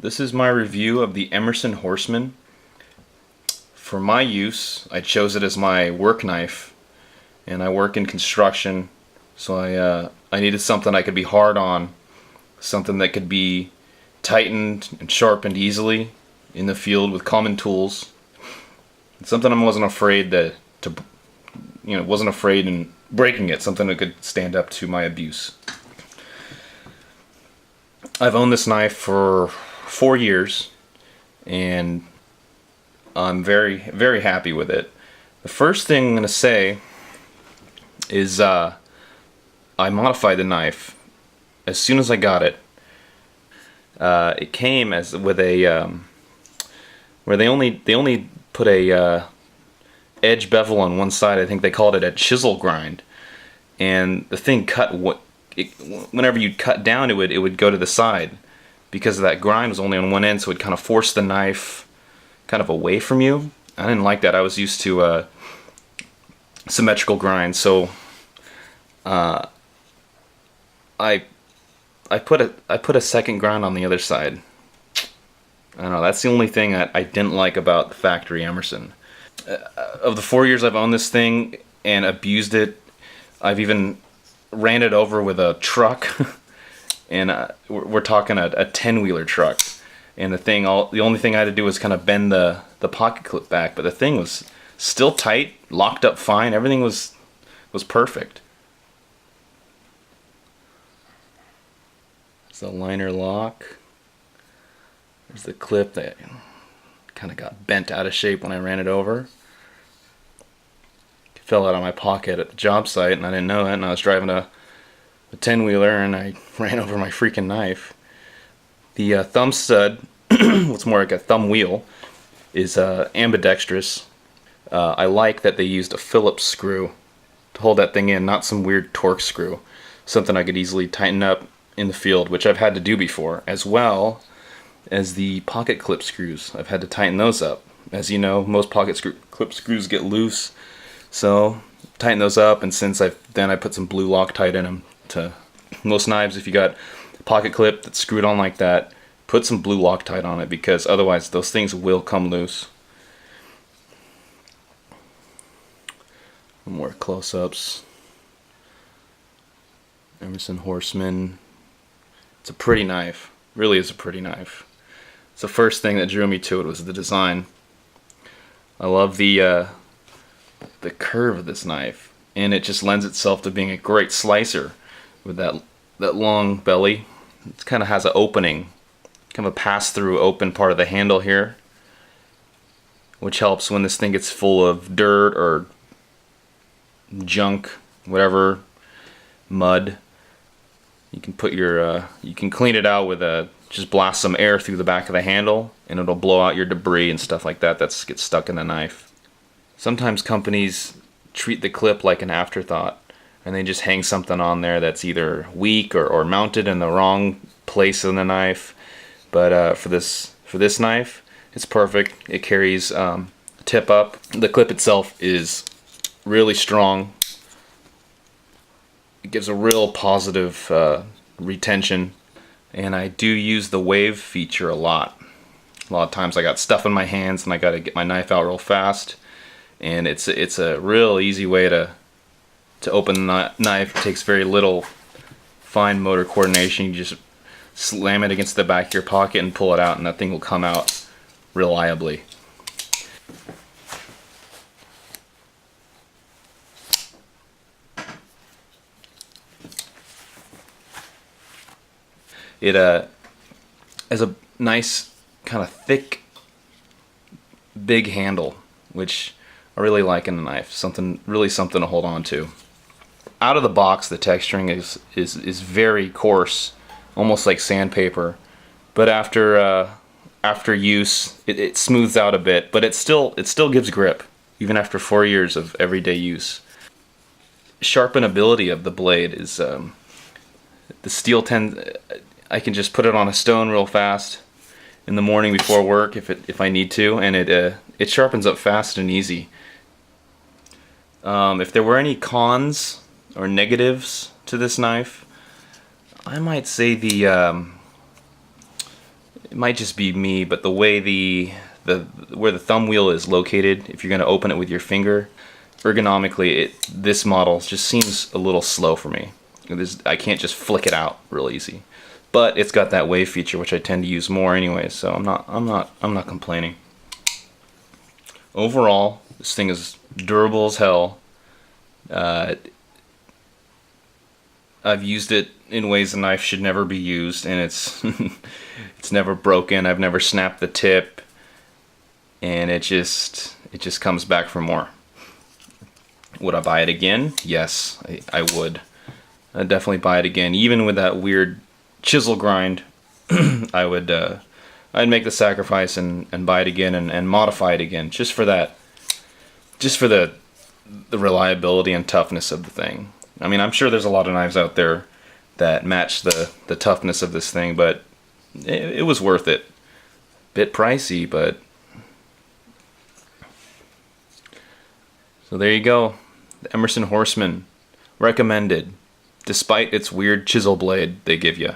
This is my review of the Emerson Horseman. For my use, I chose it as my work knife, and I work in construction, so I needed something I could be hard on, something that could be tightened and sharpened easily in the field with common tools. Something I wasn't afraid wasn't afraid in breaking it, something that could stand up to my abuse. I've owned this knife for 4 years, and I'm very, very happy with it. The first thing I'm going to say is I modified the knife as soon as I got it. It came as with a where they only put a edge bevel on one side. I think they called it a chisel grind, and the thing cut whenever you'd cut down, it would go to the side because of that grind was only on one end, so it kind of forced the knife kind of away from you. I didn't like that. I was used to symmetrical grind, so I put a second grind on the other side. I don't know. That's the only thing I didn't like about the factory Emerson. Of the 4 years I've owned this thing and abused it, I've even ran it over with a truck, and we're talking a 10-wheeler truck. And the only thing I had to do was kind of bend the pocket clip back, but the thing was still tight, locked up fine. Everything was perfect. There's the liner lock. There's the clip that kind of got bent out of shape when I ran it over. It fell out of my pocket at the job site, and I didn't know that, and I was driving a 10-wheeler, and I ran over my freaking knife. The thumb stud, what's more like a thumb wheel, is ambidextrous. I like that they used a Phillips screw to hold that thing in, not some weird torque screw. Something I could easily tighten up in the field, which I've had to do before, as well as the pocket clip screws. I've had to tighten those up. As you know, most pocket clip screws get loose, so tighten those up, and since I put some blue Loctite in them. To most knives, if you got a pocket clip that's screwed on like that, put some blue Loctite on it, because otherwise those things will come loose. More close-ups. Emerson Horseman. It's a pretty knife. Really is a pretty knife. It's the first thing that drew me to it was the design. I love the curve of this knife, and it just lends itself to being a great slicer with that long belly. It kind of has an opening, kind of a pass-through open part of the handle here, which helps when this thing gets full of dirt or junk, whatever, mud. You can put you can clean it out with just blast some air through the back of the handle, and it'll blow out your debris and stuff like that gets stuck in the knife. Sometimes companies treat the clip like an afterthought, and they just hang something on there that's either weak or mounted in the wrong place in the knife. But for this knife, it's perfect. It carries tip up. The clip itself is really strong. It gives a real positive retention, and I do use the wave feature a lot. A lot of times I got stuff in my hands and I got to get my knife out real fast, and it's a real easy way to open the knife. It takes very little fine motor coordination. You just slam it against the back of your pocket and pull it out, and that thing will come out reliably. It has a nice kind of thick, big handle, which I really like in a knife. Something to hold on to. Out of the box, the texturing is very coarse, almost like sandpaper. But after use, it smooths out a bit. But it still gives grip, even after 4 years of everyday use. Sharpenability of the blade is the steel I can just put it on a stone real fast in the morning before work if I need to, and it sharpens up fast and easy. If there were any cons or negatives to this knife, I might say the it might just be me, but the way where the thumb wheel is located, if you're going to open it with your finger, ergonomically, this model just seems a little slow for me. I can't just flick it out real easy. But it's got that wave feature, which I tend to use more anyway, so I'm not complaining. Overall, this thing is durable as hell. I've used it in ways a knife should never be used, and it's it's never broken. I've never snapped the tip, and it just comes back for more. Would I buy it again? Yes, I would. I'd definitely buy it again, even with that weird chisel grind. I'd make the sacrifice and buy it again and modify it again just for that, just for the reliability and toughness of the thing. I mean, I'm sure there's a lot of knives out there that match the toughness of this thing, but it was worth it. Bit pricey, but so there you go. The Emerson Horseman, recommended, despite its weird chisel blade they give you.